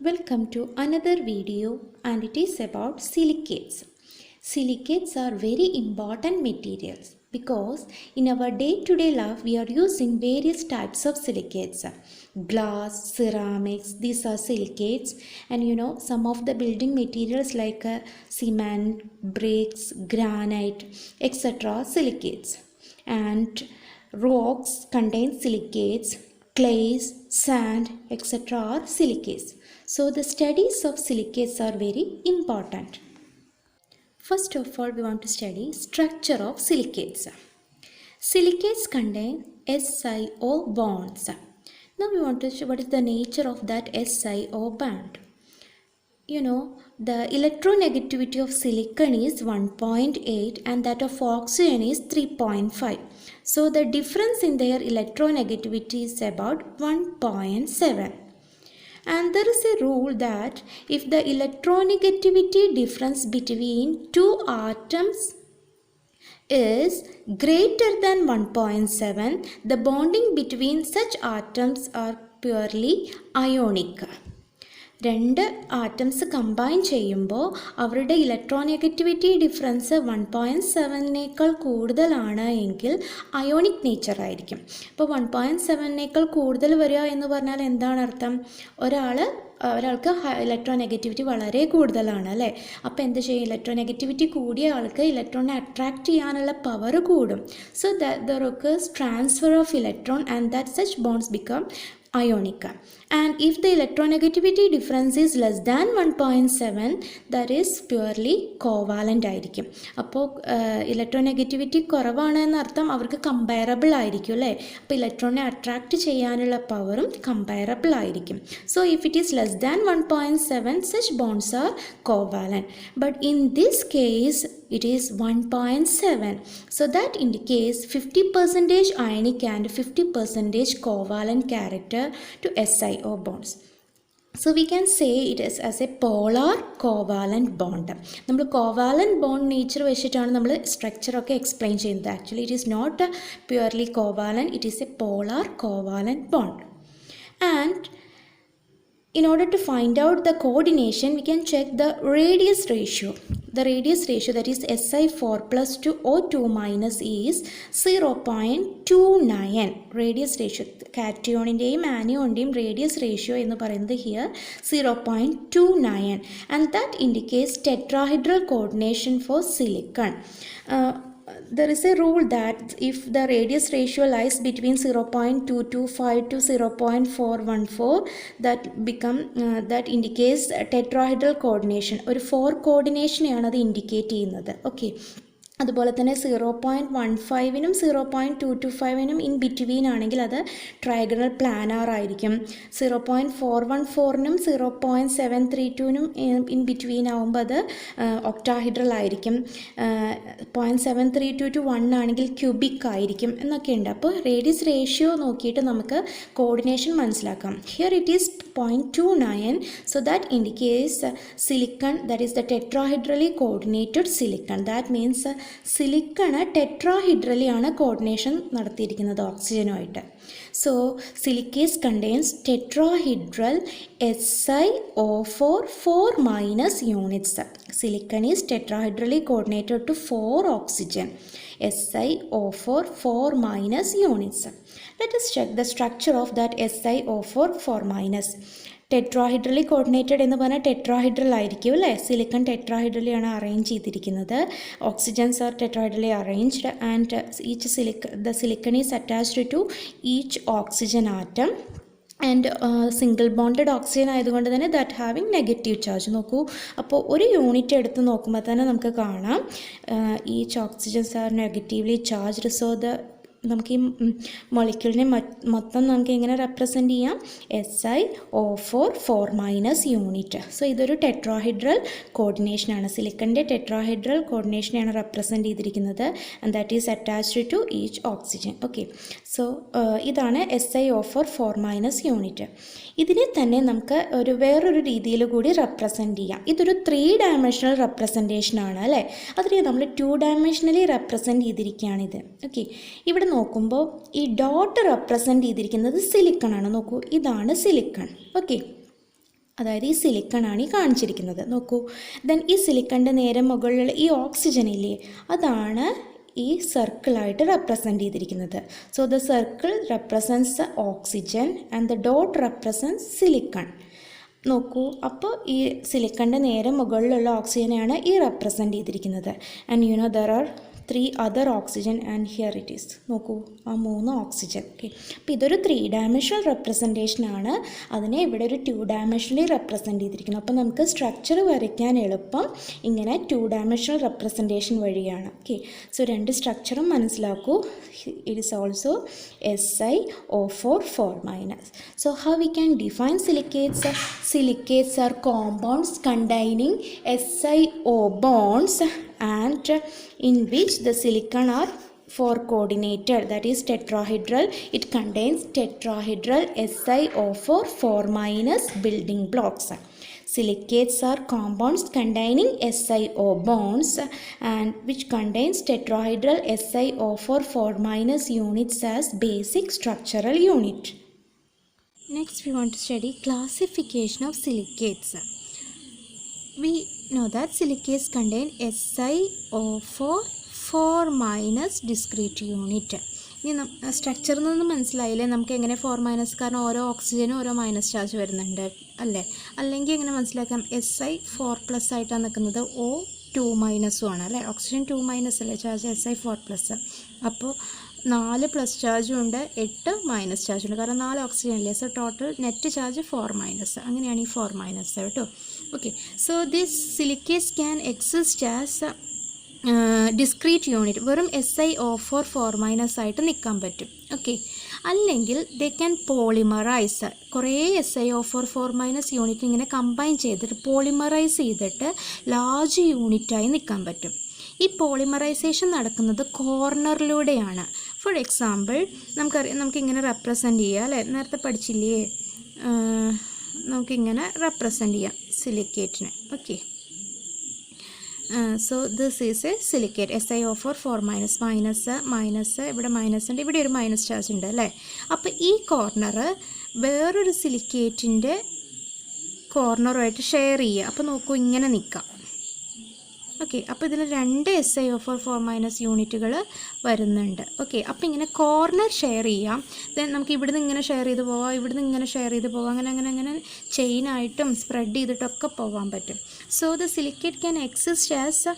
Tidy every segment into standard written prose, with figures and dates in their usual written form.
Welcome to another video, and it is about silicates. Silicates are very important materials because in our day-to-day life we are using various types of silicates. Glass, ceramics, these are silicates, and some of the building materials like cement, bricks, granite, etc. silicates. And rocks contain silicates, clays, sand, etc. are silicates. So the studies of silicates are very important. First of all, we want to study structure of silicates. Silicates contain SiO bonds. Now we want to show what is the nature of that SiO bond. The electronegativity of silicon is 1.8 and that of oxygen is 3.5. So the difference in their electronegativity is about 1.7. And there is a rule that if the electronegativity difference between two atoms is greater than 1.7, the bonding between such atoms are purely ionic. രണ്ട് atoms combine ചെയ്യുമ്പോൾ അവരുടെ electronegativity difference 1.7നേക്കാൾ കൂടുതലാണ് എങ്കിൽ ionic nature ആയിരിക്കും. ഇപ്പോൾ 1.7നേക്കാൾ കൂടുതൽ വരിക എന്ന് പറഞ്ഞാൽ എന്താണ് അർത്ഥം? ഒരാൾക്ക് ഇലക്ട്രോനെഗറ്റിവിറ്റി വളരെ കൂടുതലാണ് അല്ലേ. അപ്പോൾ എന്ത് ചെയ്യും? ഇലക്ട്രോനെഗറ്റിവിറ്റി കൂടിയ ആൾക്ക് ഇലക്ട്രോണിനെ അട്രാക്റ്റ് ചെയ്യാനുള്ള പവർ കൂടും. So there occurs transfer of electron and that such bonds become ionic. And if the electronegativity difference is less than 1.7, that is purely covalent ആയിരിക്കും. അപ്പോൾ ഇലക്ട്രോനെഗറ്റിവിറ്റി കുറവാണ് എന്നർത്ഥം അവർക്ക് കമ്പയറബിൾ ആയിരിക്കും അല്ലേ. അപ്പോൾ ഇലക്ട്രോണിനെ അട്രാക്റ്റ് ചെയ്യാനുള്ള പവറും കമ്പയറബിൾ ആയിരിക്കും. So if it is less than 1.7, such bonds are covalent. But in this case, it is 1.7. So that indicates 50% ionic and 50% covalent character to SiO bonds. So we can say it is as a polar covalent bond. നമ്മൾ covalent bond nature വെച്ചിട്ടാണ് നമ്മൾ സ്ട്രക്ചറൊക്കെ explain ചെയ്യുന്നത്. Actually it is not purely covalent, it is a polar covalent bond. And in order to find out the coordination, we can check the radius ratio. The radius ratio, that is Si4 plus 2 O2 minus is 0.29. Radius ratio, കാറ്റയോണിൻ്റെയും ആനിയോണിൻ്റെയും radius ratio എന്ന് പറയുന്നത് here 0.29. And that indicates tetrahedral coordination for silicon. There is a rule that if the radius ratio lies between 0.225 to 0.414, that indicates tetrahedral coordination. ഒരു 4 കോർഡിനേഷനെയാണ് അത് indicate ചെയ്യുന്നത്. Okay, അതുപോലെ തന്നെ 0.15നും 0.225നും in between ആണെങ്കിൽ അത് ട്രയഗണൽ പ്ലാനാർ ആയിരിക്കും. 0.414നും 0.732നും ഇൻ ബിറ്റ്വീൻ ആകുമ്പോൾ അത് ഒക്ടാഹൈഡ്രൽ ആയിരിക്കും. 0.732 to 1 ആണെങ്കിൽ ക്യൂബിക് ആയിരിക്കും എന്നൊക്കെയുണ്ട്. അപ്പോൾ റേഡിയസ് റേഷ്യോ നോക്കിയിട്ട് നമുക്ക് കോർഡിനേഷൻ മനസ്സിലാക്കാം. Here it is 0.29. So that indicates silicon, that is the tetrahedrally coordinated silicon. That means silicon tetrahedrally ആണ് കോർഡിനേഷൻ നടത്തിയിരിക്കുന്നത് ഓക്സിജനുമായിട്ട്. So silicates contains tetrahedral SiO4 4- units. Silicon is tetrahedrally coordinated to 4 oxygen. SiO4 4- units. Let us check the structure of that SiO4 4-. ടെട്രാഹൈഡ്രലി coordinated എന്ന് പറഞ്ഞാൽ tetrahedral ആയിരിക്കും അല്ലേ. Silicon ടെട്രാഹൈഡ്രലി ആണ് arrange ചെയ്തിരിക്കുന്നത്. Oxygens are tetrahedrally arranged and the silicon is attached to each oxygen atom. And single bonded oxygen ആയതുകൊണ്ട് തന്നെ that having negative charge. നോക്കൂ, അപ്പോൾ ഒരു യൂണിറ്റ് എടുത്ത് നോക്കുമ്പോൾ തന്നെ നമുക്ക് കാണാം each oxygens are negatively charged. So നമുക്ക് ഈ മോളിക്യൂളിനെ മൊത്തം നമുക്ക് എങ്ങനെ റെപ്രസെൻ്റ് ചെയ്യാം? SiO4 4- unit. സോ ഇതൊരു ടെട്രാഹൈഡ്രൽ കോർഡിനേഷനാണ്. സിലിക്കൻ്റെ ടെട്രാഹൈഡ്രൽ കോർഡിനേഷനെയാണ് റെപ്രസെൻ്റ് ചെയ്തിരിക്കുന്നത്. And that is attached to each oxygen. Okay, so ഇതാണ് SiO4 4- യൂണിറ്റ്. ഇതിനെ തന്നെ നമുക്ക് വേറൊരു രീതിയിൽ കൂടി റെപ്രസെൻ്റ് ചെയ്യാം. ഇതൊരു 3-dimensional റെപ്രസെൻറ്റേഷനാണ് അല്ലേ. അതിനെ നമ്മൾ 2-dimensionally റെപ്രസെൻ്റ് ചെയ്തിരിക്കുകയാണിത്. ഓക്കെ, ഇവിടെ നോക്കുമ്പോൾ ഈ ഡോട്ട് റെപ്രസെൻ്റ് ചെയ്തിരിക്കുന്നത് സിലിക്കൺ ആണ്. നോക്കൂ, ഇതാണ് സിലിക്കൺ. ഓക്കെ, അതായത് ഈ സിലിക്കണാണ് ഈ കാണിച്ചിരിക്കുന്നത്. നോക്കൂ, ദെൻ ഈ സിലിക്കണിൻ്റെ നേരെ മുകളിലുള്ള ഈ ഓക്സിജൻ ഇല്ലേ, അതാണ് ഈ സർക്കിളായിട്ട് റെപ്രസെൻ്റ് ചെയ്തിരിക്കുന്നത്. So the circle represents the oxygen and the dot represents silicon. നോക്കൂ, അപ്പോൾ ഈ സിലിക്കണിൻ്റെ നേരെ മുകളിലുള്ള ഓക്സിജനെയാണ് ഈ റെപ്രസെൻ്റ് ചെയ്തിരിക്കുന്നത്. And you know there are 3 other oxygen and here it is. നോക്കൂ, ആ 3 ഓക്സിജൻ. ഓക്കെ, അപ്പോൾ ഇതൊരു 3 ഡയമെൻഷണൽ റെപ്രസെൻറ്റേഷനാണ്. അതിനെ ഇവിടെ ഒരു 2 ഡയമെൻഷനലി റെപ്രസെൻ്റ് ചെയ്തിരിക്കുന്നു. അപ്പോൾ നമുക്ക് സ്ട്രക്ചർ വരയ്ക്കാൻ എളുപ്പം ഇങ്ങനെ 2 ഡയമെൻഷണൽ റെപ്രസെൻറ്റേഷൻ വഴിയാണ്. ഓക്കെ, സോ 2 സ്ട്രക്ചറും മനസ്സിലാക്കൂ. It is also SiO4 4-. So how we can define silicates? Silicates are compounds containing SiO bonds and in which the silicon are 4 coordinated, that is tetrahedral. It contains tetrahedral SiO4 4- building blocks. Silicates are compounds containing SiO bonds and which contains tetrahedral SiO4 4- units as basic structural unit. Next we want to study classification of silicates. We know that silicates contain SiO4 4- discrete unit. ഇനി സ്ട്രക്ചറിൽ നിന്ന് മനസ്സിലായില്ലേ നമുക്ക് എങ്ങനെ 4-, കാരണം ഓരോ ഓക്സിജനും ഓരോ മൈനസ് ചാർജ് വരുന്നുണ്ട് അല്ലേ. അല്ലെങ്കിൽ എങ്ങനെ മനസ്സിലാക്കാം, Si4+ ആയിട്ടാണ് നിൽക്കുന്നത്, O2- ആണ് അല്ലേ. ഓക്സിജൻ 2- അല്ലേ ചാർജ്, Si4+. അപ്പോൾ 4 പ്ലസ് ചാർജും ഉണ്ട്, 8 മൈനസ് ചാർജും ഉണ്ട്, കാരണം 4 ഓക്സിജൻ അല്ലേ. So total net charge 4-. അങ്ങനെയാണ് ഈ 4- കേട്ടോ. Okay, so this silicates can exist as discrete unit. വെറും SiO4 4- ആയിട്ട് നിൽക്കാൻ പറ്റും. ഓക്കെ, അല്ലെങ്കിൽ ദേ ക്യാൻ പോളിമറൈസ്. കുറേ SiO4 4- യൂണിറ്റ് ഇങ്ങനെ കമ്പൈൻ ചെയ്തിട്ട് പോളിമറൈസ് ചെയ്തിട്ട് ലാർജ് യൂണിറ്റായി നിൽക്കാൻ പറ്റും. ഈ പോളിമറൈസേഷൻ നടക്കുന്നത് കോർണറിലൂടെയാണ്. ഫോർ എക്സാമ്പിൾ നമുക്കിങ്ങനെ റെപ്രസെൻ്റ് ചെയ്യാം അല്ലേ, നേരത്തെ പഠിച്ചില്ലേ, നമുക്കിങ്ങനെ റെപ്രസെൻ്റ് ചെയ്യാം സിലിക്കേറ്റിനെ. Okay, so this is a silicate. SiO4 4- ഇവിടെ മൈനസ് ഉണ്ട്, ഇവിടെ ഒരു മൈനസ് ചാർജ് ഉണ്ട് അല്ലേ. അപ്പോൾ ഈ കോർണർ വേറൊരു സിലിക്കേറ്റിൻ്റെ കോർണറുമായിട്ട് ഷെയർ ചെയ്യുക. അപ്പോൾ നോക്കൂ, ഇങ്ങനെ നിൽക്കാം. ഓക്കെ, അപ്പോൾ ഇതിൽ 2 SiO4 4- യൂണിറ്റുകൾ വരുന്നുണ്ട്. ഓക്കെ, അപ്പോൾ ഇങ്ങനെ കോർണർ ഷെയർ ചെയ്യാം. ദെൻ നമുക്ക് ഇവിടുന്ന് ഇങ്ങനെ ഷെയർ ചെയ്ത് പോവാം, ഇവിടുന്ന് ഇങ്ങനെ ഷെയർ ചെയ്ത് പോവാം, അങ്ങനെ ചെയിനായിട്ടും സ്പ്രെഡ് ചെയ്തിട്ടൊക്കെ പോകാൻ പറ്റും. So the silicate can exist as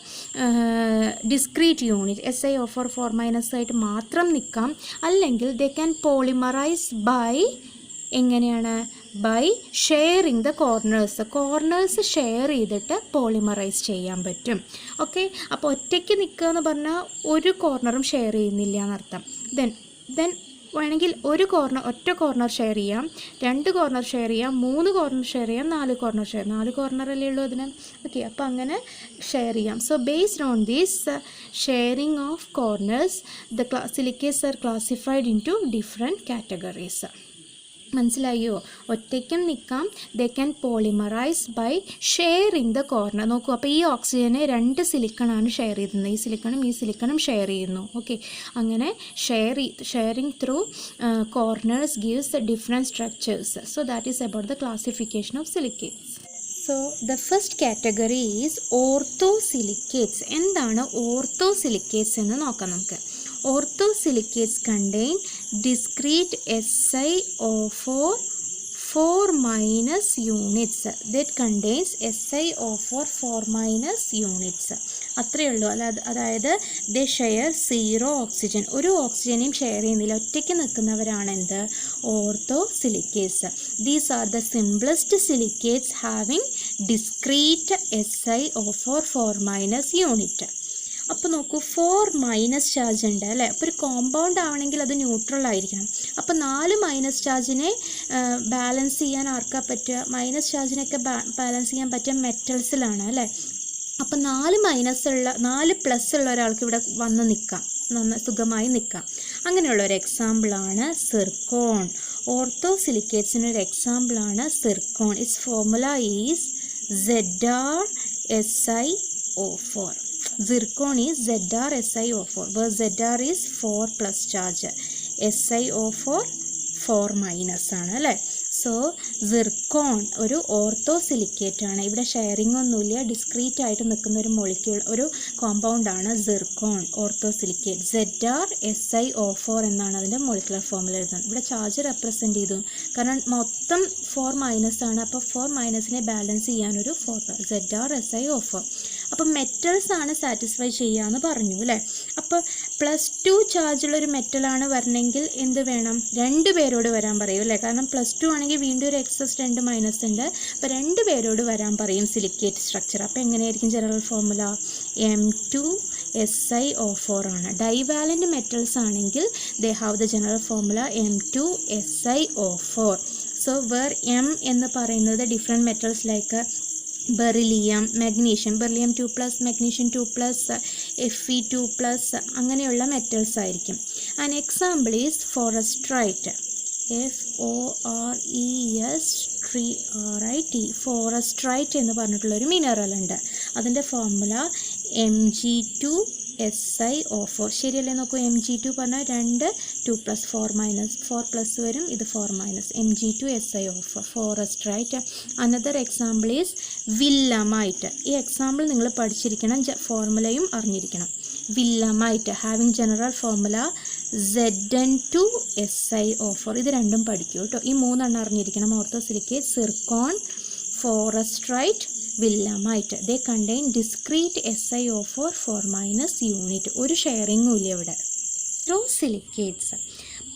discrete unit. SiO4 4- ആയിട്ട് മാത്രം നിൽക്കാം, അല്ലെങ്കിൽ ദേ ക്യാൻ പോളിമറൈസ് ബൈ എങ്ങനെയാണ്, by sharing the corners share ചെയ്തിട്ട് പോളിമറൈസ് ചെയ്യാൻ പറ്റും. ഓക്കെ, അപ്പോൾ ഒറ്റയ്ക്ക് നിൽക്കുക എന്ന് പറഞ്ഞാൽ ഒരു കോർണറും ഷെയർ ചെയ്യുന്നില്ല എന്നർത്ഥം. ദെൻ വേണമെങ്കിൽ ഒറ്റ കോർണർ ഷെയർ ചെയ്യാം, 2 കോർണർ ഷെയർ ചെയ്യാം, 3 കോർണർ ഷെയർ ചെയ്യാം, 4 കോർണർ ഷെയർ, 4 കോർണറല്ലേ ഉള്ളൂ അതിന്. ഓക്കെ, അപ്പോൾ അങ്ങനെ ഷെയർ ചെയ്യാം. So based on this sharing of corners the silicates are classified into different categories. മനസ്സിലായോ? ഒറ്റയ്ക്കും നിൽക്കാം, they can polymerise by sharing the corner. നോക്കൂ, അപ്പോൾ ഈ ഓക്സിജനെ 2 സിലിക്കണാണ് ഷെയർ ചെയ്യുന്നത്, ഈ സിലിക്കണും ഷെയർ ചെയ്യുന്നു. ഓക്കെ, അങ്ങനെ sharing through corners gives different structures. So that is about the classification of silicates. So the first category is orthosilicates. എന്താണ് ഓർത്തോസിലിക്കേറ്റ്സ് എന്ന് നോക്കാം നമുക്ക്. Orthosilicates contain discrete SiO4 4- units. That contains SiO4 4- units. അത്രയേ ഉള്ളൂ. അതായത് ദേ share 0 oxygen, ഒരു ഓക്സിജനെയും share ചെയ്യുന്നില്ല, ഒറ്റയ്ക്ക് നിൽക്കുന്നവരാണ് എന്ത്, orthosilicates. These are the simplest silicates having discrete SiO4 4- unit. അപ്പോൾ നോക്കൂ, 4- ചാർജ് ഉണ്ട് അല്ലേ. അപ്പോൾ ഒരു കോമ്പൗണ്ട് ആവണമെങ്കിൽ അത് ന്യൂട്രൽ ആയിരിക്കണം. അപ്പോൾ 4- ചാർജിനെ ബാലൻസ് ചെയ്യാൻ ആർക്കാ പറ്റുക, മൈനസ് ചാർജിനൊക്കെ ബാലൻസ് ചെയ്യാൻ പറ്റുക മെറ്റൽസിലാണ് അല്ലേ. അപ്പോൾ 4+ ഉള്ള ഒരാൾക്ക് ഇവിടെ വന്ന് നിൽക്കാം, സുഖമായി നിൽക്കാം. അങ്ങനെയുള്ള ഒരു എക്സാമ്പിളാണ് സിർക്കോൺ. ഓർത്തോസിലിക്കേറ്റ്സിനൊരു എക്സാമ്പിളാണ് zircon. It's formula is ZrSiO4. Zircon is ZrSiO4, where Zr is 4+ charge, SiO4 4- ആണ് അല്ലേ. സോ സിർക്കോൺ ഒരു ഓർത്തോസിലിക്കേറ്റ് ആണ്. ഇവിടെ ഷെയറിംഗ് ഒന്നുമില്ല, ഡിസ്ക്രീറ്റ് ആയിട്ട് നിൽക്കുന്ന ഒരു മോളിക്യൂൾ, ഒരു കോമ്പൗണ്ടാണ് സിർക്കോൺ ഓർത്തോസിലിക്കേറ്റ്. ZrSiO4 എന്നാണ് അതിൻ്റെ മോളിക്കുലർ ഫോമിൽ എഴുതുന്നത്. ഇവിടെ ചാർജ് റെപ്രസെൻറ്റ് ചെയ്തു, കാരണം മൊത്തം 4- ആണ്. അപ്പോൾ 4- ബാലൻസ് ചെയ്യാനൊരു 4 ZrSiO4. അപ്പം മെറ്റൽസ് ആണ് സാറ്റിസ്ഫൈ ചെയ്യാമെന്ന് പറഞ്ഞു അല്ലേ. അപ്പോൾ +2 ചാർജുള്ളൊരു മെറ്റലാണ് വരണമെങ്കിൽ എന്ത് വേണം? 2 പേരോട് വരാൻ പറയും അല്ലേ, കാരണം +2 ആണെങ്കിൽ വീണ്ടും ഒരു എക്സസ് 2 മൈനസ് ഉണ്ട്. അപ്പോൾ 2 പേരോട് വരാൻ പറയും സിലിക്കേറ്റ് സ്ട്രക്ചർ. അപ്പോൾ എങ്ങനെയായിരിക്കും ജനറൽ ഫോർമുല? M2SiO4 ആണ്. ഡൈവാലൻ്റ് മെറ്റൽസ് ആണെങ്കിൽ they have the general formula M2SiO4. So where M എന്ന് പറയുന്നത് different metals like beryllium, magnesium, beryllium 2+, magnesium 2+, Fe2+, അങ്ങനെയുള്ള മെറ്റൽസ് ആയിരിക്കും. An example is forestrite, FORESTRITE, forestrite എന്ന് പറഞ്ഞിട്ടുള്ളൊരു മിനറൽ ഉണ്ട്. അതിൻ്റെ ഫോർമുല Mg2SiO4. ശരിയല്ലേ? നോക്കൂ, Mg2 പറഞ്ഞാൽ 2, 2+, 4+ വരും, ഇത് 4-, Mg2SiO4, forsterite. Another example is willemite. ഈ എക്സാമ്പിൾ നിങ്ങൾ പഠിച്ചിരിക്കണം, ഫോർമുലയും അറിഞ്ഞിരിക്കണം. Willemite having general formula Zn2SiO4. ഇത് രണ്ടും പഠിക്കൂ കേട്ടോ. ഈ 3 അറിഞ്ഞിരിക്കണം: orthosilicate, zircon, forsterite, willemite. They contain discrete SiO4 4- unit. ഒരു ഷെയറിങ്ങും ഇല്ല ഇവിടെ.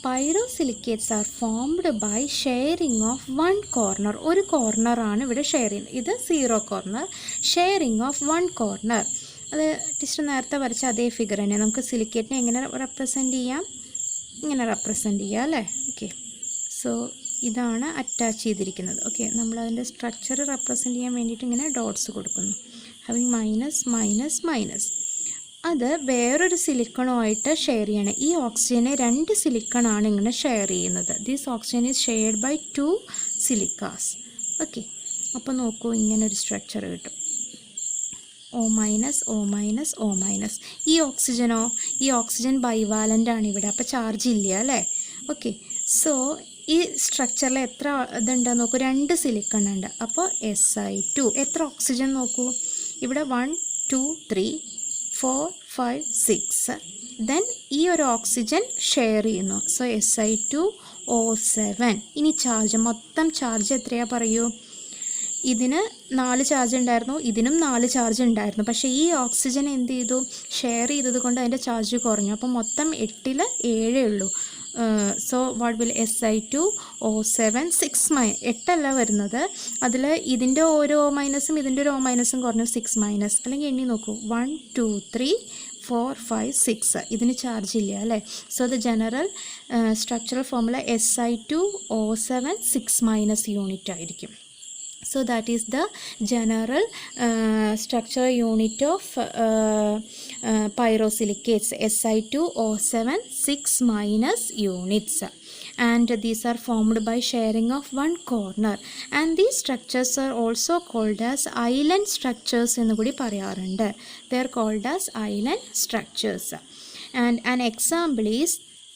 Pyrosilicates are formed by sharing of 1 corner. ഒരു കോർണറാണ് ഇവിടെ ഷെയർ ചെയ്യുന്നത്. ഇത് 0 കോർണർ, ഷെയറിങ് ഓഫ് 1 കോർണർ. അത് ടീച്ചർ നേരത്തെ വരച്ച അതേ ഫിഗർ തന്നെ. നമുക്ക് സിലിക്കേറ്റിനെ എങ്ങനെ റെപ്രസെൻറ്റ് ചെയ്യാം? ഇങ്ങനെ റെപ്രസെൻറ്റ് ചെയ്യാം അല്ലേ. ഓക്കെ, സോ ഇതാണ് അറ്റാച്ച് ചെയ്തിരിക്കുന്നത്. ഓക്കെ, നമ്മളതിൻ്റെ സ്ട്രക്ചർ റെപ്രസെൻറ്റ് ചെയ്യാൻ വേണ്ടിയിട്ട് ഇങ്ങനെ ഡോട്ട്സ് കൊടുക്കുന്നു, ഹാവിങ് -. അത് വേറൊരു സിലിക്കണുമായിട്ട് ഷെയർ ചെയ്യണം. ഈ ഓക്സിജനെ 2 സിലിക്കണാണ് ഇങ്ങനെ ഷെയർ ചെയ്യുന്നത്. This oxygen is shared by 2 silicas. Okay, അപ്പോൾ നോക്കൂ, ഇങ്ങനൊരു സ്ട്രക്ചർ കിട്ടും. O-, O-. ഈ ഓക്സിജനോ? ഈ ഓക്സിജൻ ബൈവാലൻ്റ് ആണ് ഇവിടെ, അപ്പോൾ ചാർജ് ഇല്ല അല്ലേ. ഓക്കെ, സോ ഈ സ്ട്രക്ചറിൽ എത്ര ഇതുണ്ടെന്ന് നോക്കൂ, 2 സിലിക്കൺ ഉണ്ട്. അപ്പോൾ Si2. എത്ര ഓക്സിജൻ നോക്കൂ, ഇവിടെ 1, 2, 3, 4, 5, 6. ദെൻ ഈ ഒരു ഓക്സിജൻ ഷെയർ ചെയ്യുന്നു. So Si2O7. ഇനി ചാർജ്, മൊത്തം ചാർജ് എത്രയാ പറയൂ? ഇതിന് 4 ചാർജ് ഉണ്ടായിരുന്നു, ഇതിനും 4 ചാർജ് ഉണ്ടായിരുന്നു. പക്ഷേ ഈ ഓക്സിജൻ എന്ത് ചെയ്തു? ഷെയർ ചെയ്തത് കൊണ്ട് അതിൻ്റെ ചാർജ് കുറഞ്ഞു. അപ്പോൾ മൊത്തം 8-ൽ 7 ഉള്ളൂ. സോ വാട്ട് വിൽ Si2O7 6-, 8 വരുന്നത്. അതിൽ ഇതിൻ്റെ ഓരോ O- ഇതിൻ്റെ ഒരു O- കുറഞ്ഞു, 6-. അല്ലെങ്കിൽ എണ്ണി നോക്കൂ, 1, 2, 3, 4, 5, 6. ഇതിന് ചാർജ് ഇല്ല അല്ലേ. So the general structural formula Si2O7 6- unit ആയിരിക്കും. So that is the general structural unit of pyrosilicates, Si2O7 6- units, and these are formed by sharing of 1 corner, and these structures are also called as island structures ennu kudi parayarundi. They are called as island structures, and an example is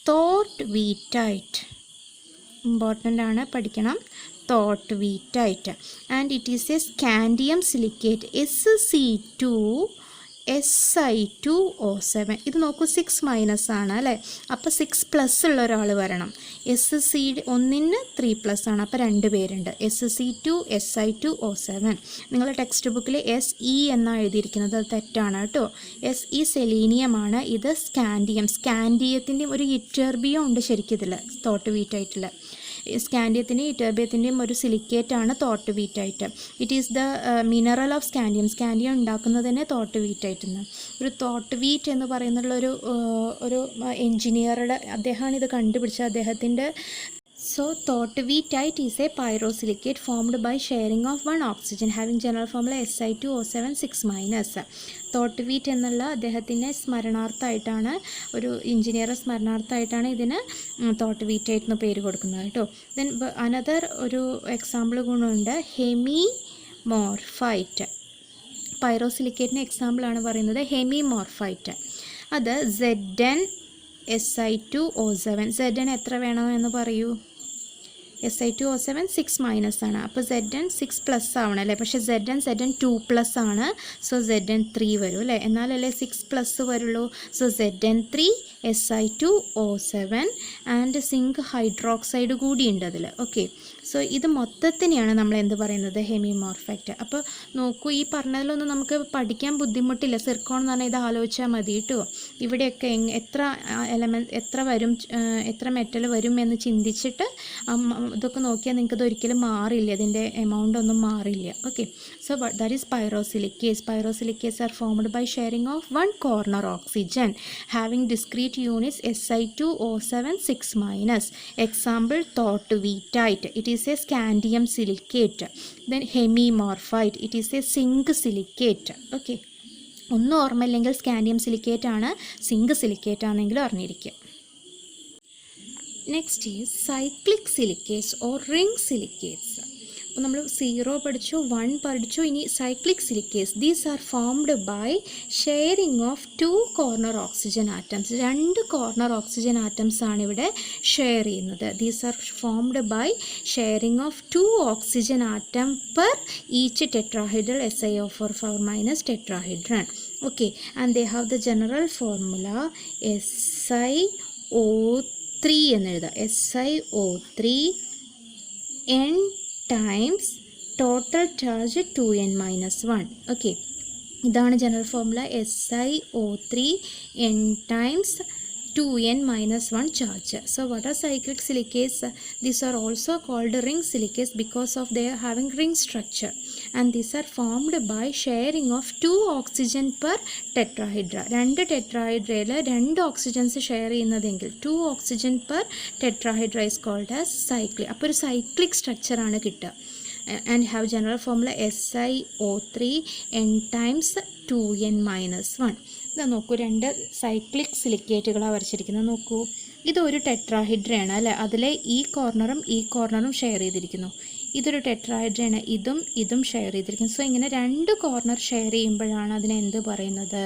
thortveitite. Important aanu padikkanam. Thortveitite, and it is a scandium silicate, SC2Si2O7. ഇത് നോക്കൂ, 6- ആണ് അല്ലേ. അപ്പോൾ 6+ ഉള്ള ഒരാൾ വരണം. SC ഒന്നിന് 3+ ആണ്, അപ്പോൾ 2 പേരുണ്ട്. SC2Si2O7. നിങ്ങളുടെ ടെക്സ്റ്റ് ബുക്കിൽ SE എന്നാണ് എഴുതിയിരിക്കുന്നത്, അത് തെറ്റാണ് കേട്ടോ. SE സെലീനിയമാണ്, ഇത് സ്കാൻഡിയം. സ്കാൻഡിയത്തിൻ്റെയും ഒരു ഇറ്റർബിയം ഉണ്ട് ശരിക്കും ഇതിൽ, തോർട്ട്വീറ്റൈറ്റിൽ. സ്കാൻഡിയത്തിൻ്റെയും ഇറ്റർബിയത്തിൻ്റെയും ഒരു സിലിക്കേറ്റാണ് thortveitite. It is the mineral of scandium. Scandium ഉണ്ടാക്കുന്നതിനെ തോർട്ട്വീറ്റൈറ്റ് എന്ന്. ഒരു തോർട്ട്വീറ്റ് എന്ന് പറയുന്നുള്ള ഒരു എൻജിനീയറുടെ, അദ്ദേഹമാണ് ഇത് കണ്ടുപിടിച്ചത്. അദ്ദേഹത്തിൻ്റെ So thortveitite is a pyrosilicate formed by sharing of 1 oxygen having general formula Si2O7 6-. തോർട്ട്വീറ്റ് എന്നുള്ള അദ്ദേഹത്തിൻ്റെ സ്മരണാർത്ഥമായിട്ടാണ്, ഒരു എഞ്ചിനീയർ സ്മരണാർത്ഥമായിട്ടാണ് ഇതിന് തോർട്ട്വീറ്റൈറ്റ് എന്ന് പേര് കൊടുക്കുന്നത് കേട്ടോ. ദെൻ അനദർ ഒരു എക്സാമ്പിൾ ഗുണമുണ്ട്, ഹെമിമോർഫൈറ്റ്. പൈറോസിലിക്കേറ്റിൻ്റെ എക്സാമ്പിളാണ് പറയുന്നത് ഹെമിമോർഫൈറ്റ്. അത് ZnSi2O7. Zn എത്ര വേണമെന്ന് പറയൂ? Si2O7 6 മൈനസ് ആണ്. അപ്പോൾ Zn 6 പ്ലസ് ആവണം അല്ലേ? പക്ഷേ Zn 2 പ്ലസ് ആണ്. സോ Zn 3 വരും അല്ലേ? എന്നാലല്ലേ 6 പ്ലസ് വരുള്ളൂ. So Zn 3 Si2O7 and zinc hydroxide കൂടിയുണ്ട് അതിൽ. ഓക്കെ, സോ ഇത് മൊത്തത്തിനെയാണ് നമ്മൾ എന്ത് പറയുന്നത്? ഹെമിമോർഫെക്റ്റ്. അപ്പോൾ നോക്കൂ, ഈ പറഞ്ഞതിലൊന്നും നമുക്ക് പഠിക്കാൻ ബുദ്ധിമുട്ടില്ല. സിർക്കോൺ എന്ന് പറഞ്ഞാൽ ഇത് ആലോചിച്ചാൽ മതി കേട്ടോ. ഇവിടെയൊക്കെ എത്ര എലമെൻറ്റ് എത്ര വരും, എത്ര മെറ്റൽ വരും എന്ന് ചിന്തിച്ചിട്ട് ഇതൊക്കെ നോക്കിയാൽ നിങ്ങൾക്ക് ഇതൊരിക്കലും മാറില്ല, ഇതിൻ്റെ എമൗണ്ട് ഒന്നും മാറില്ല. Okay, so that is pyrosilicates. Pyrosilicates are formed by sharing of one corner oxygen having discrete units Si2O7 6 minus. Example thought wheatite. It is a scandium silicate. Then hemimorphite. It is a zinc silicate. Okay, ഒന്നും ഓർമ്മയില്ലെങ്കിൽ scandium silicate ആണ്, zinc silicate ആണെങ്കിലും അറിഞ്ഞിരിക്കുക. Next is cyclic silicates or ring silicates. അപ്പോൾ നമ്മൾ 0 പഠിച്ചു, 1 പഠിച്ചു, ഇനി cyclic silicates. These are formed by sharing of 2 corner oxygen atoms. 2 corner oxygen atoms ആണ് ഇവിടെ ഷെയർ ചെയ്യുന്നത്. These are formed by sharing of 2 oxygen atom per each tetrahedral SiO4 tetrahedron. Okay, and they have the general formula SiO3 എന്ന് എഴുതാം. SiO3 n times total charge 2n minus 1. Okay, ഇതാണ് general formula. SiO3 n times 2n minus 1 charge. So what are cyclic silicates? These are also called ring silicates because of their having ring structure, and these are formed by sharing of 2 oxygen per tetrahedra. 2 tetrahedral 2 oxygens share ചെയ്യുന്നതെങ്കിൽ 2 oxygen per tetrahedra is called as cyclic. അപ്പോൾ ഒരു cyclic structure ആണ് കിട്ടുക. And have general formula SiO3 n times 2n minus 1. ഇതാ നോക്കൂ, 2 cyclic സിലിക്കേറ്റുകളാണ് വരച്ചിരിക്കുന്നത്. നോക്കൂ, ഇതൊരു ടെട്രാഹൈഡ്രയാണ് അല്ലേ? അതിലെ ഈ കോർണറും ഷെയർ ചെയ്തിരിക്കുന്നു. ഇതൊരു ടെട്രാഹൈഡ്രയാണ്, ഇതും ഷെയർ ചെയ്തിരിക്കുന്നു. സോ ഇങ്ങനെ 2 കോർണർ ഷെയർ ചെയ്യുമ്പോഴാണ് അതിനെ എന്ത് പറയുന്നത്?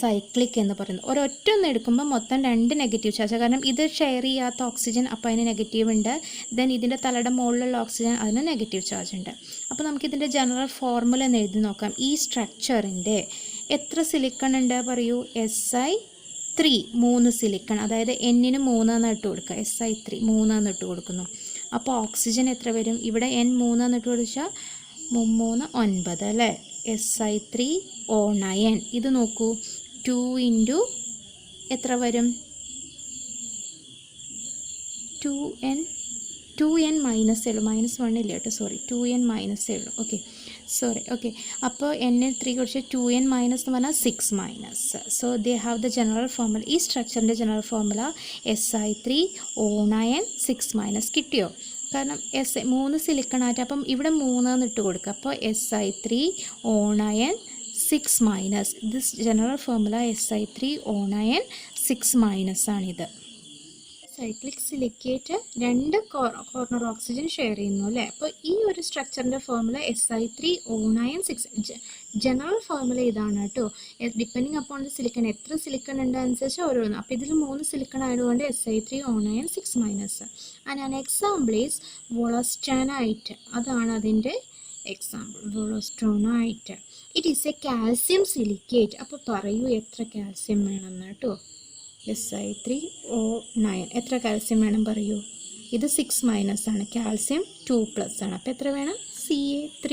സൈക്ലിക് എന്ന് പറയുന്നത്. ഒരൊറ്റ ഒന്ന് എടുക്കുമ്പോൾ മൊത്തം 2 നെഗറ്റീവ് ചാർജ്. കാരണം ഇത് ഷെയർ ചെയ്യാത്ത ഓക്സിജൻ, അപ്പോൾ അതിന് നെഗറ്റീവ് ഉണ്ട്. ദെൻ ഇതിൻ്റെ തലയുടെ മുകളിലുള്ള ഓക്സിജൻ, അതിന് നെഗറ്റീവ് ചാർജ് ഉണ്ട്. അപ്പോൾ നമുക്കിതിൻ്റെ ജനറൽ ഫോർമുല എന്ന് എഴുതി നോക്കാം. ഈ സ്ട്രക്ചറിൻ്റെ എത്ര സിലിക്കൺ ഉണ്ട് പറയൂ? Si3 3 സിലിക്കൺ, അതായത് എന്നിന് 3 എന്ന് ഇട്ട് കൊടുക്കുക. Si3 3 എന്ന് ഇട്ട് കൊടുക്കുന്നു. അപ്പോൾ ഓക്സിജൻ എത്ര വരും? ഇവിടെ n 3 എന്ന് ഇട്ട് കൊടുത്താൽ 3 9 അല്ലേ? Si3O9. ഇത് നോക്കൂ, 2 ഇൻറ്റു എത്ര വരും? 2n മൈനസ് 7, -1 ഇല്ല കേട്ടോ, sorry, 2n minus 7. Okay, sorry. Okay, അപ്പോൾ n 3 കുറിച്ച് 2n മൈനസ് എന്ന് പറഞ്ഞാൽ 6 minus. So they have the general formula. ഈ സ്ട്രക്ചറിൻ്റെ ജനറൽ ഫോർമുല Si3O9 6 മൈനസ്. കിട്ടിയോ? കാരണം 3 സിലിക്കൺ ആയിട്ട്, അപ്പം ഇവിടെ 3 എന്ന് ഇട്ട് കൊടുക്കുക. അപ്പോൾ Si3O9 6 minus. This general formula Si3O9 6 minus ആണിത്. Cyclic silicate 2 corner oxygen share ചെയ്യുന്നു അല്ലേ? അപ്പോൾ ഈ ഒരു സ്ട്രക്ചറിൻ്റെ ഫോർമുല Si3O9 6. ജനറൽ ഫോർമുല ഇതാണ് കേട്ടോ. ഡിപ്പെൻഡിങ് അപ്പോൺ ദ സിലിക്കൺ, എത്ര സിലിക്കൺ ഉണ്ട് അനുസരിച്ച് ഓരോന്ന്. അപ്പോൾ ഇതിൽ 3 സിലിക്കൺ ആയതുകൊണ്ട് Si3O9 6 minus. And an example is wollastonite. അതാണ് അതിൻ്റെ example, wollastonite. It is a calcium silicate. അപ്പോൾ പറയൂ എത്ര കാൽസ്യം വേണമെന്ന് കേട്ടോ. Si3O9 എത്ര കാൽസ്യം വേണം പറയൂ? ഇത് 6 മൈനസ് ആണ്, കാൽസ്യം 2 പ്ലസ് ആണ്. അപ്പോൾ എത്ര വേണം? Ca3.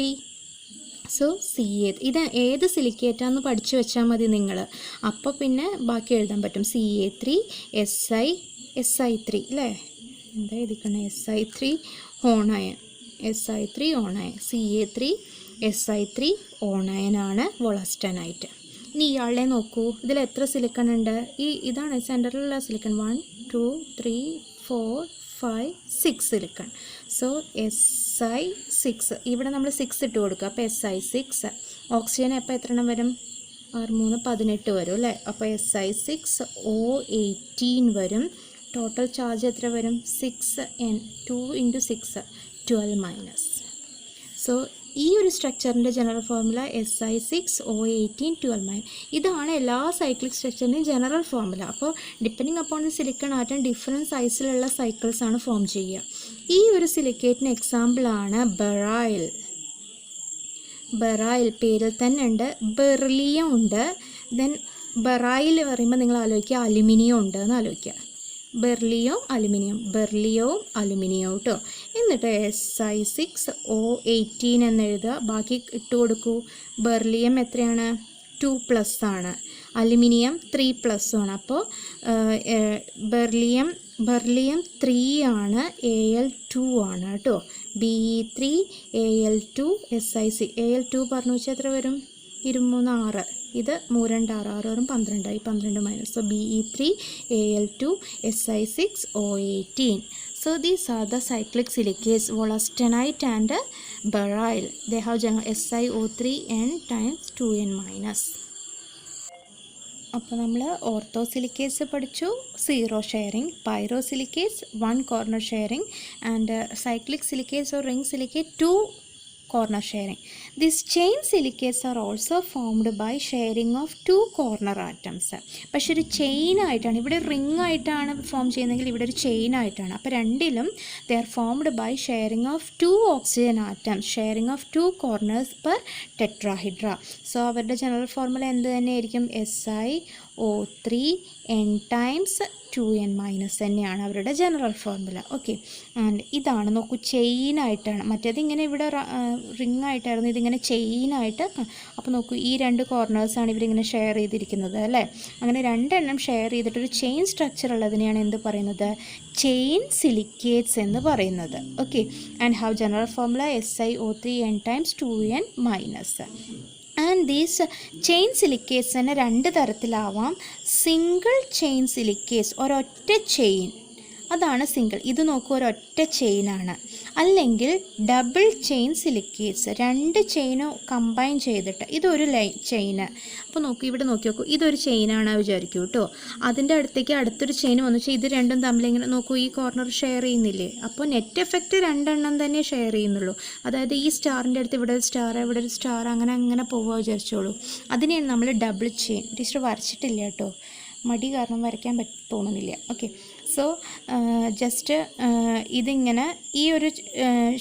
സോ Ca, ഇത് ഏത് സിലിക്കേറ്റാന്ന് പഠിച്ചു വെച്ചാൽ മതി നിങ്ങൾ. അപ്പോൾ പിന്നെ ബാക്കി എഴുതാൻ പറ്റും. Ca3 Si3 അല്ലേ? എന്താ എഴുതിക്കണേ? Si3O9 Ca3 Si3O9 ആണ് വോളസ്റ്റോണൈറ്റ്. ഇനി ഇയാളെ നോക്കൂ, ഇതിൽ എത്ര സിലിക്കൺ ഉണ്ട്? ഇതാണ് സെൻറ്ററിലുള്ള സിലിക്കൺ. 1 2 3 4 5 6 സിലിക്കൺ. സോ Si6, ഇവിടെ നമ്മൾ 6 ഇട്ട് കൊടുക്കുക. അപ്പോൾ Si6. ഓക്സിജൻ അപ്പോൾ എത്ര എണ്ണം വരും? 6 3 18 വരും അല്ലേ? അപ്പോൾ Si6O18 വരും. ടോട്ടൽ ചാർജ് എത്ര വരും? 6n 2 × 6 12 minus. സോ ഈ ഒരു സ്ട്രക്ചറിൻ്റെ ജനറൽ ഫോർമുല Si6O1812-. ഇതാണ് എല്ലാ സൈക്ലിക് സ്ട്രക്ചറിൻ്റെയും ജനറൽ ഫോർമുല. അപ്പോൾ depending upon the silicon atom different സൈസിലുള്ള സൈക്കിൾസ് ആണ് ഫോം ചെയ്യുക. ഈ ഒരു സിലിക്കേറ്റിന് എക്സാമ്പിളാണ് ബെറൈൽ. ബെറൈൽ പേരിൽ തന്നെ ഉണ്ട്. ബെർലിയം ഉണ്ട്. ദെൻ ബെറൈൽ പറയുമ്പോൾ നിങ്ങൾ ആലോചിക്കുക അലുമിനിയം ഉണ്ട് എന്ന് ആലോചിക്കുക. ബെർലിയവും അലുമിനിയവും കേട്ടോ. എന്നിട്ട് Si6O18 എന്ന് എഴുതുക. ബാക്കി ഇട്ട് കൊടുക്കൂ. ബെർലിയം എത്രയാണ്? 2+ ആണ്. അലുമിനിയം 3+ ആണ്. അപ്പോൾ ബെർലിയം 3 ആണ്, Al2 ആണ് കേട്ടോ. Be3Al2 Si6. Al2 പറഞ്ഞു വെച്ചാൽ എത്ര വരും? 23 6. ഇത് 3 2 6 6 വരും 12 ആയി. 12 minus. So Be3Al2 Si6O18. So these are the cyclic silicates wollastonite and beryl. They have SiO3n times 2n minus. അപ്പോൾ നമ്മൾ ഓർത്തോസിലിക്കേറ്റ്സ് പഠിച്ചു. 0 sharing. Pyrosilicates 1 corner sharing. And cyclic silicates or ring silicate 2 corner sharing. These chain silicates are also formed by sharing of 2 corner atoms. പക്ഷെ ഒരു chain ആയിട്ടാണ്. ഇവിടെ ring ആയിട്ടാണ് form ചെയ്യുന്നതെങ്കിൽ ഇവിടെ ഒരു ചെയിൻ ആയിട്ടാണ്. അപ്പോൾ രണ്ടിലും they are formed by sharing of 2 oxygen atoms, sharing of 2 corners per tetrahedra. So അവരുടെ ജനറൽ ഫോർമുല എന്ത് തന്നെയായിരിക്കും? SiO3n times 2n minus തന്നെയാണ് അവരുടെ ജനറൽ ഫോർമുല. ഓക്കെ. ആൻഡ് ഇതാണ് നോക്കൂ, ചെയിനായിട്ടാണ്. മറ്റേത് ഇങ്ങനെ ഇവിടെ റിംഗ് ആയിട്ടായിരുന്നു, ഇതിങ്ങനെ ചെയിനായിട്ട്. അപ്പോൾ നോക്കൂ, ഈ 2 കോർണേഴ്സാണ് ഇവരിങ്ങനെ ഷെയർ ചെയ്തിരിക്കുന്നത് അല്ലേ. അങ്ങനെ 2 എണ്ണം ഷെയർ ചെയ്തിട്ടൊരു ചെയിൻ സ്ട്രക്ചർ ഉള്ളതിനെയാണ് എന്ത് പറയുന്നത്? ചെയിൻ സിലിക്കേറ്റ്സ് എന്ന് പറയുന്നത്. Okay. And have general formula SiO3n times 2n minus. And these chain silicates തന്നെ 2 തരത്തിലാവാം. സിംഗിൾ ചെയിൻ സിലിക്കേറ്റ്സ്, ഒരൊറ്റ ചെയിൻ, അതാണ് സിംഗിൾ. ഇത് നോക്കൂ, ഒരൊറ്റ ചെയിനാണ്. അല്ലെങ്കിൽ ഡബിൾ ചെയിൻ സിലിക്കേറ്റ്സ്, 2 ചെയിനോ കമ്പൈൻ ചെയ്തിട്ട് ഇതൊരു ചെയിന്. അപ്പോൾ നോക്കൂ, ഇവിടെ നോക്കി നോക്കൂ, ഇതൊരു ചെയിനാണ് വിചാരിക്കൂ കേട്ടോ. അതിൻ്റെ അടുത്തേക്ക് അടുത്തൊരു ചെയിൻ വന്നു വെച്ചാൽ ഇത് രണ്ടും തമ്മിലിങ്ങനെ നോക്കൂ, ഈ കോർണർ ഷെയർ ചെയ്യുന്നില്ലേ. അപ്പോൾ നെറ്റ് എഫക്റ്റ് 2 എണ്ണം തന്നെ ഷെയർ ചെയ്യുന്നുള്ളൂ. അതായത് ഈ സ്റ്റാറിൻ്റെ അടുത്ത് ഇവിടെ ഒരു സ്റ്റാർ, ഇവിടെ ഒരു സ്റ്റാർ, അങ്ങനെ പോവുക വിചാരിച്ചോളൂ. അതിനെയാണ് നമ്മൾ ഡബിൾ ചെയിൻ. ടീച്ചർ വരച്ചിട്ടില്ല കേട്ടോ, മടി കാരണം വരയ്ക്കാൻ തോന്നുന്നില്ല. ഓക്കെ. സോ ജസ്റ്റ് ഇതിങ്ങനെ ഈ ഒരു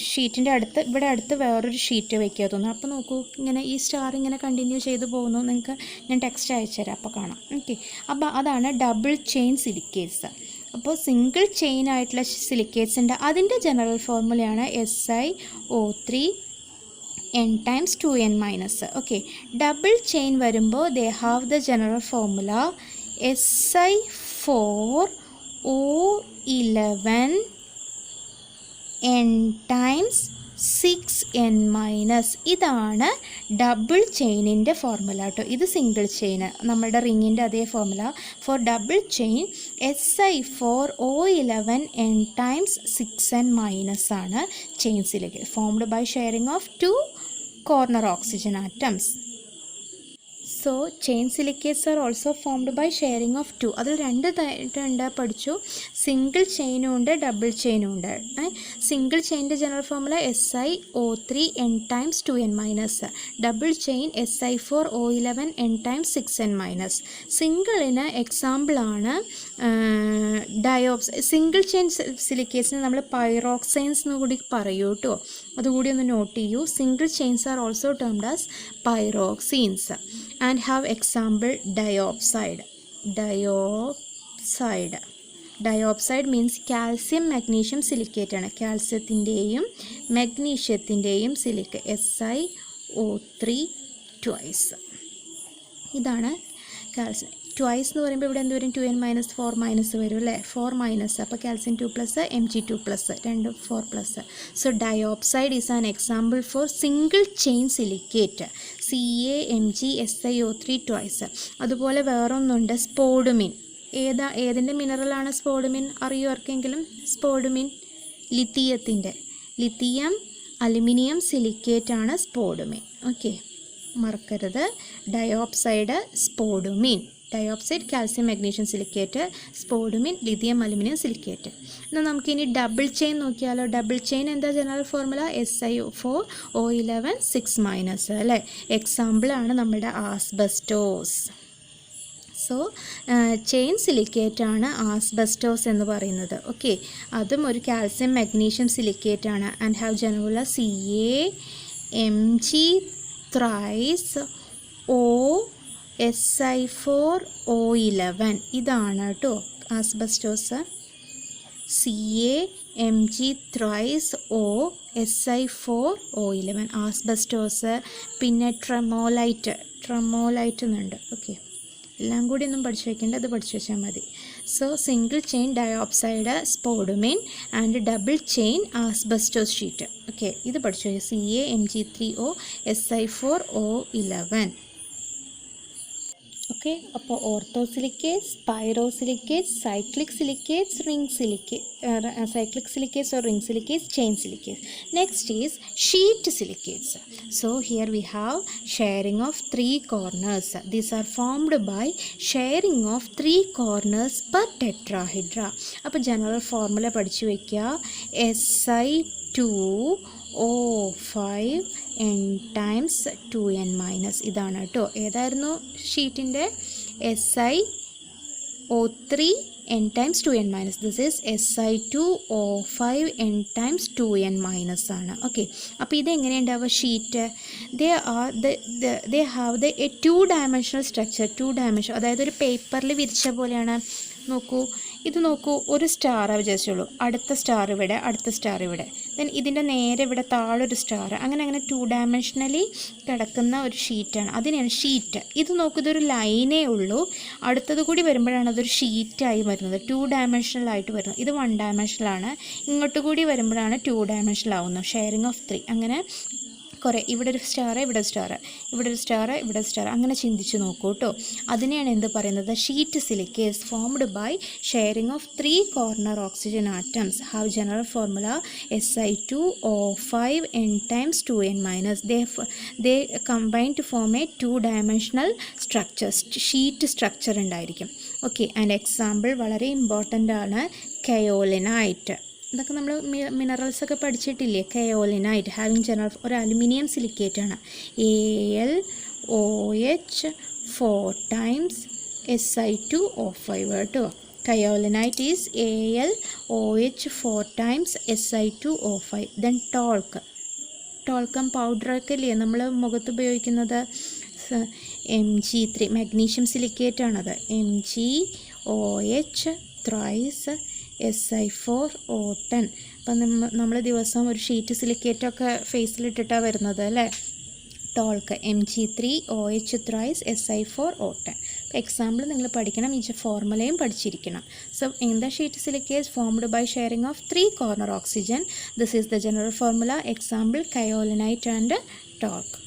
ഷീറ്റിൻ്റെ അടുത്ത്, ഇവിടെ അടുത്ത് വേറൊരു ഷീറ്റ് വയ്ക്കുക തോന്നുന്നു. അപ്പോൾ നോക്കൂ, ഇങ്ങനെ ഈ സ്റ്റാർ ഇങ്ങനെ കണ്ടിന്യൂ ചെയ്ത് പോകുന്നു. നിങ്ങൾക്ക് ഞാൻ ടെക്സ്റ്റ് അയച്ചു തരാം, അപ്പോൾ കാണാം. ഓക്കെ. അപ്പോൾ അതാണ് ഡബിൾ ചെയിൻ സിലിക്കേറ്റ്സ്. അപ്പോൾ സിംഗിൾ ചെയിൻ ആയിട്ടുള്ള സിലിക്കേറ്റ്സിൻ്റെ അതിൻ്റെ ജനറൽ ഫോർമുലയാണ് SiO3n times 2n minus. Okay. Double chain വരുമ്പോൾ they have the general formula Si4O11n times 6n minus. ഇതാണ് ഡബിൾ ചെയിനിൻ്റെ ഫോർമുല കേട്ടോ. ഇത് സിംഗിൾ ചെയിന്, നമ്മുടെ റിങ്ങിൻ്റെ അതേ formula. For double chain Si4O11n times 6n minus ആണ് chain silicate, formed by sharing of 2 corner oxygen atoms. So chain silicates are also formed by sharing of 2. അതിൽ 2 പഠിച്ചു. സിംഗിൾ ചെയിനും ഉണ്ട്, ഡബിൾ ചെയിനും ഉണ്ട്. സിംഗിൾ ചെയിൻ്റെ general formula SiO3n times 2n minus. Double chain Si4O11n times 6n minus. സിംഗിളിന് എക്സാമ്പിളാണ് single chain സിലിക്കേറ്റ്സിന് നമ്മൾ പൈറോക്സൈൻസ് എന്ന് കൂടി പറയൂ കേട്ടോ. അതുകൂടി ഒന്ന് നോട്ട് ചെയ്യൂ. Single chains are also termed as pyroxenes. And have example diopside. Diopside means calcium magnesium silicate ആണ്. കാൽസ്യത്തിൻ്റെയും മഗ്നീഷ്യത്തിൻ്റെയും സിലിക്കേറ്റ് SiO3 twice. ഇതാണ് കാൽസ്യം. ട്വൈസ് എന്ന് പറയുമ്പോൾ ഇവിടെ എന്ത് വരും? 2n minus 4 minus വരും അല്ലേ. 4 minus, അപ്പോൾ കാൽസ്യം 2+, Mg2+, രണ്ടും 4+. So diopside is an example for single chain silicate. CaMgSiO3 twice. അതുപോലെ വേറൊന്നുണ്ട്, സ്പോഡുമിൻ. ഏതിൻ്റെ മിനറലാണ് സ്പോഡുമിൻ? അറിയോ ആർക്കെങ്കിലും? സ്പോഡുമിൻ ലിത്തിയത്തിൻ്റെ. ലിത്തിയം അലുമിനിയം സിലിക്കേറ്റ് ആണ് സ്പോഡുമിൻ. ഓക്കെ, മറക്കരുത്. Diopside, spodumene. Dioxide, calcium magnesium silicate, spodumene, lithium aluminium silicate. എന്നാൽ നമുക്കിനി ഡബിൾ ചെയിൻ നോക്കിയാലോ. ഡബിൾ ചെയിൻ എന്താ ജനറൽ ഫോർമുല? SiO4O11 6- അല്ലേ. എക്സാമ്പിളാണ് നമ്മുടെ ആസ്ബസ്റ്റോസ്. സോ ചെയിൻ സിലിക്കേറ്റ് ആണ് ആസ്ബസ്റ്റോസ് എന്ന് പറയുന്നത്. ഓക്കെ, അതും ഒരു കാൽസ്യം മാഗ്നീഷ്യം സിലിക്കേറ്റ് ആണ്. And have general CaMg thrice Si4O11. ഇതാണ് കേട്ടോ asbestos. CaMg thrice Si4O11 asbestos. പിന്നെ ട്രെമോലൈറ്റ് എന്നുണ്ട്. ഓക്കെ, എല്ലാം കൂടി ഒന്നും പഠിച്ചു വയ്ക്കേണ്ട, അത് പഠിച്ചു വെച്ചാൽ മതി. So single chain dioxide spodumene and double chain asbestos sheet. Okay, ഇത് പഠിച്ചു വയ്ക്കുക. CaMg3O Si4O11. ഓക്കെ, അപ്പോൾ orthosilicates, pyrosilicates, cyclic silicates, ring silicates, chain silicates. Next is sheet silicates. So here we have sharing of 3 corners. These are formed by sharing of 3 corners per tetrahedra. അപ്പോൾ general formula പഠിച്ചു വയ്ക്കുക. Si2O5 n times 2n- ഇതാണ് കേട്ടോ. ഏതായിരുന്നു ഷീറ്റിൻ്റെ? SiO3 n times 2n-. This is Si2O5 n times 2n- ആണ്. Okay, അപ്പോൾ ഇതെങ്ങനെയുണ്ടാവുക sheet? They have the a 2-dimensional structure. 2-dimension, അതായത് ഒരു പേപ്പറിൽ വിരിച്ച പോലെയാണ്. നോക്കൂ, ഇത് നോക്കൂ, ഒരു സ്റ്റാർ വിചാരിച്ചോളൂ. അടുത്ത സ്റ്റാർ ഇവിടെ, അടുത്ത സ്റ്റാർ ഇവിടെ, ദെൻ ഇതിൻ്റെ നേരെ ഇവിടെ താഴൊരു സ്റ്റാർ, അങ്ങനെ 2-dimensionally കിടക്കുന്ന ഒരു ഷീറ്റാണ്. അതിനെയാണ് ഷീറ്റ്. ഇത് നോക്കൂ, ഇതൊരു ലൈനേ ഉള്ളൂ. അടുത്തത് കൂടി വരുമ്പോഴാണ് അതൊരു ഷീറ്റായി വരുന്നത്, 2-dimensional ആയിട്ട് വരുന്നത്. ഇത് 1-dimensional ആണ്. ഇങ്ങോട്ട് കൂടി വരുമ്പോഴാണ് 2-dimensional ആവുന്നത്. Sharing of 3. അങ്ങനെ കുറേ, ഇവിടെ ഒരു സ്റ്റാർ, ഇവിടെ സ്റ്റാർ, ഇവിടെ ഒരു സ്റ്റാർ, ഇവിടെ സ്റ്റാർ, അങ്ങനെ ചിന്തിച്ച് നോക്കൂ കേട്ടോ. അതിനെയാണ് എന്ത് പറയുന്നത്? Sheet silicates formed by sharing of 3 corner oxygen atoms. Have general formula Si2O5 n times 2n-. They combine to form a 2-dimensional structure. Sheet structure ഉണ്ടായിരിക്കും. ഓക്കെ, ആൻഡ് എക്സാമ്പിൾ വളരെ ഇമ്പോർട്ടൻ്റ് ആണ്. കയോലിനൈറ്റ്. ഇതൊക്കെ നമ്മൾ മിനറൽസൊക്കെ പഠിച്ചിട്ടില്ലേ? കയോലിനൈറ്റ് ഹാവിങ് ജനറൽ ഒരു aluminium silicate ആണ്. AlOH 4 times Si2O5 കേട്ടോ. Kaolinite is AlOH 4 times Si2O5. Then talcum പൗഡറൊക്കെ ഇല്ലേ നമ്മൾ മുഖത്ത് ഉപയോഗിക്കുന്നത്? Mg3 മാഗ്നീഷ്യം സിലിക്കേറ്റ് ആണത്. MgOH thrice Si4O10. അപ്പം നമ്മൾ ദിവസം ഒരു ഷീറ്റ് സിലിക്കേറ്റൊക്കെ ഫേസിലിട്ടിട്ടാണ് വരുന്നത് അല്ലേ? ടോൾക്ക് Mg3OH thrice Si4O10. എക്സാമ്പിൾ നിങ്ങൾ പഠിക്കണം, ഈ ഫോർമുലയും പഠിച്ചിരിക്കണം. So in the sheet silicates formed by sharing of 3 corner oxygen. This is the general formula. Example kaolinite and talc.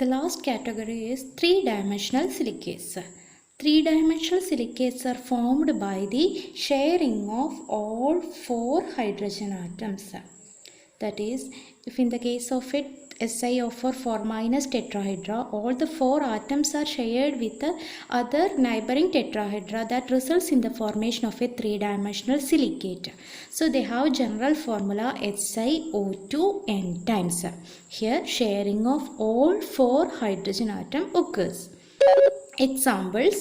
The last category is 3-dimensional silicates. 3-dimensional silicates are formed by the sharing of all 4 hydrogen atoms. That is, if in the case of it SiO4 4- tetrahedra, all the 4 atoms are shared with the other neighboring tetrahedra, that results in the formation of a 3-dimensional silicate. So they have general formula SiO2 n times. Here sharing of all 4 hydrogen atom occurs. Examples: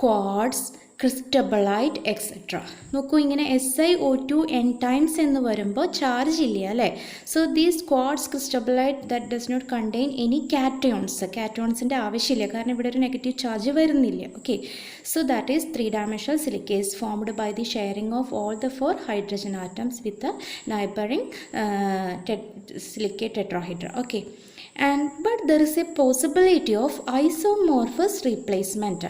quartz, cristobalite et cetera. നോക്കൂ, ഇങ്ങനെ SiO2 n times എന്ന് വരുമ്പോൾ charge ഇല്ല അല്ലേ? So these quartz, cristobalite that does not contain any കാറ്റയോൺസിൻ്റെ ആവശ്യമില്ല, കാരണം ഇവിടെ ഒരു നെഗറ്റീവ് ചാർജ് വരുന്നില്ല. Okay, so that is 3-dimensional silicates formed by the sharing of all the 4 hydrogen atoms with the neighboring silicate tetrahedra. Okay, but there is a possibility of isomorphous replacement.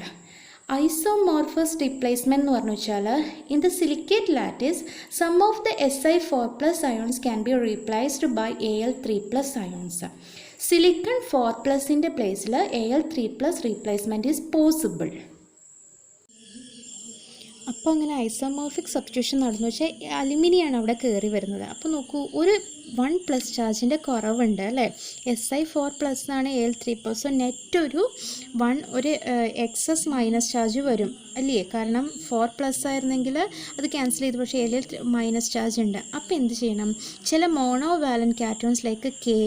Isomorphous replacement എന്ന് പറഞ്ഞു വെച്ചാൽ, in the silicate lattice some of the Si4+ ions can be replaced by Al3+ ions. Silicon 4+ൻ്റെ പ്ലേസിൽ Al3+ replacement is possible. അപ്പോൾ അങ്ങനെ isomorphic substitution നടന്നു വെച്ചാൽ അലുമിനിയാണ് അവിടെ കയറി വരുന്നത്. അപ്പോൾ നോക്കൂ, ഒരു 1+ ചാർജിൻ്റെ കുറവുണ്ട് അല്ലേ. Si4+ ആണ് Al3+. സോ നെറ്റ് ഒരു എക്സസ് മൈനസ് ചാർജ് വരും അല്ലേ, കാരണം 4+ ആയിരുന്നെങ്കിൽ അത് ക്യാൻസൽ ചെയ്തു, പക്ഷേ Al മൈനസ് ചാർജ് ഉണ്ട്. അപ്പോൾ എന്ത് ചെയ്യണം, ചില monovalent cations like Ka,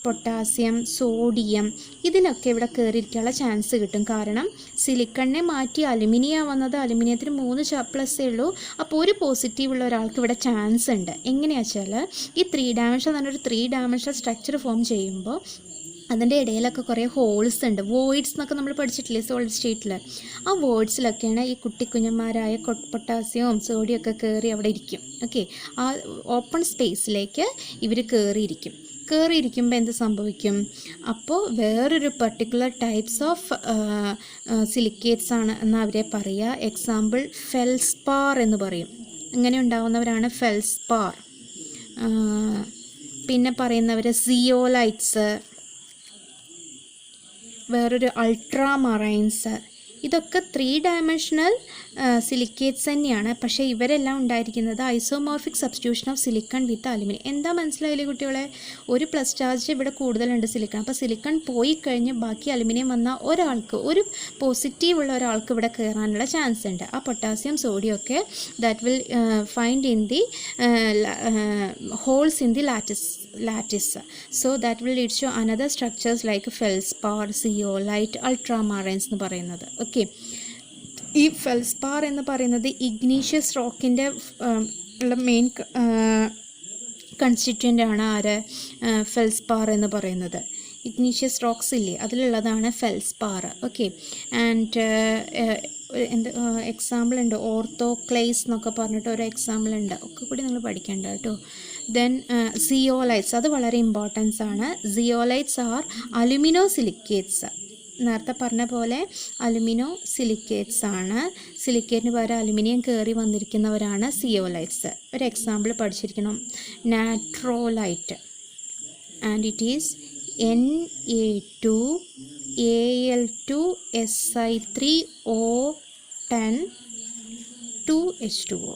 potassium, sodium ഇതിനൊക്കെ ഇവിടെ കയറിയിരിക്കാനുള്ള ചാൻസ് കിട്ടും. കാരണം സിലിക്കണിനെ മാറ്റി അലുമിനിയം വന്നത്, അലുമിനിയത്തിന് 3+ ഉള്ളൂ. അപ്പോൾ ഒരു പോസിറ്റീവ് ഉള്ള ഒരാൾക്ക് ഇവിടെ ചാൻസ് ഉണ്ട്. എങ്ങനെയാ വെച്ചാൽ ഈ 3 ഡയമെൻഷൻ എന്ന് പറഞ്ഞൊരു 3 ഡയമെൻഷണൽ സ്ട്രക്ചർ ഫോം ചെയ്യുമ്പോൾ അതിൻ്റെ ഇടയിലൊക്കെ കുറേ ഹോൾസ് ഉണ്ട്. വോയിഡ്സ് എന്നൊക്കെ നമ്മൾ പഠിച്ചിട്ടില്ലേ സോളിഡ് സ്റ്റേറ്റിൽ. ആ വോയിഡ്സിലൊക്കെയാണ് ഈ കുഞ്ഞന്മാരായ പൊട്ടാസ്യവും സോഡിയം ഒക്കെ കയറി അവിടെ ഇരിക്കും. ഓക്കെ, ആ ഓപ്പൺ സ്പേസിലേക്ക് ഇവർ കയറിയിരിക്കുമ്പോൾ എന്ത് സംഭവിക്കും, അപ്പോൾ വേറൊരു പർട്ടിക്കുലർ ടൈപ്സ് ഓഫ് സിലിക്കേറ്റ്സ് ആണ് എന്ന് അവരെ പറയുക. എക്സാമ്പിൾ ഫെൽസ്പാർ എന്ന് പറയും. ഇങ്ങനെ ഉണ്ടാവുന്നവരാണ് ഫെൽസ്പാർ. പിന്നെ പറയുന്നവർ സിയോലൈറ്റ്സ്, വേറൊരു അൾട്രാമറൈൻസ്. ഇതൊക്കെ 3 ഡയമെൻഷണൽ സിലിക്കേറ്റ്സ് തന്നെയാണ്. പക്ഷേ ഇവരെല്ലാം ഉണ്ടായിരിക്കുന്നത് isomorphic substitution of silicon with aluminium. എന്താ മനസ്സിലായില്ലേ കുട്ടികളെ, ഒരു പ്ലസ് ചാർജ് ഇവിടെ കൂടുതലുണ്ട് സിലിക്കൺ. അപ്പോൾ സിലിക്കൺ പോയി കഴിഞ്ഞ് ബാക്കി അലുമിനിയം വന്നാൽ ഒരാൾക്ക്, ഒരു പോസിറ്റീവ് ഉള്ള ഒരാൾക്ക് ഇവിടെ കയറാനുള്ള ചാൻസ് ഉണ്ട്. ആ പൊട്ടാസ്യം സോഡിയം ഒക്കെ that will find in the holes in the lattice. So that will lead to another structures like feldspar, zeolite, ultramarines എന്ന് പറയുന്നത്. ഓക്കെ, ഈ ഫെൽസ്പാർ എന്ന് പറയുന്നത് ഇഗ്നീഷ്യസ് റോക്കിൻ്റെ മെയിൻ കൺസ്റ്റിറ്റ്യൂൻ്റ് ആണ്. ആര്, ഫെൽസ്പാർ എന്ന് പറയുന്നത്. ഇഗ്നീഷ്യസ് റോക്സ് ഇല്ലേ, അതിലുള്ളതാണ് ഫെൽസ്പാർ. ഓക്കെ, ആൻഡ് എക്സാമ്പിൾ ഉണ്ട്, ഓർത്തോക്ലേസ് എന്നൊക്കെ പറഞ്ഞിട്ട് ഒരു എക്സാമ്പിൾ ഉണ്ട്. ഒക്കെ കൂടി നിങ്ങൾ പഠിക്കേണ്ട കേട്ടോ. ദെൻ സിയോലൈറ്റ്സ്, അത് വളരെ ഇമ്പോർട്ടൻസ് ആണ്. Zeolites are aluminosilicates. നേരത്തെ പറഞ്ഞ പോലെ അലുമിനോ സിലിക്കേറ്റ്സ് ആണ്. സിലിക്കേറ്റിന് പകരം അലുമിനിയം കയറി വന്നിരിക്കുന്നവരാണ് സിയോലൈറ്റ്സ്. ഒരു എക്സാമ്പിൾ പഠിച്ചിരിക്കണം, natrolite, and it is Na2Al2Si3O10 2H2O.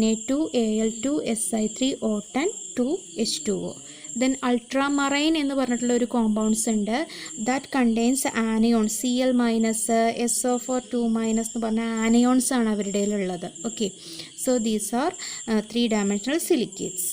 Na2Al2Si3O10 2H2O. Then ultramarine എന്ന് പറഞ്ഞിട്ടുള്ള ഒരു കോമ്പൗണ്ട്സ് ഉണ്ട്. That contains anion, Cl-, SO4 2- എന്ന് പറഞ്ഞ ആനയോൺസ് ആണ് അവരുടെ ഉള്ളത്. Okay, so these are 3 dimensional silicates.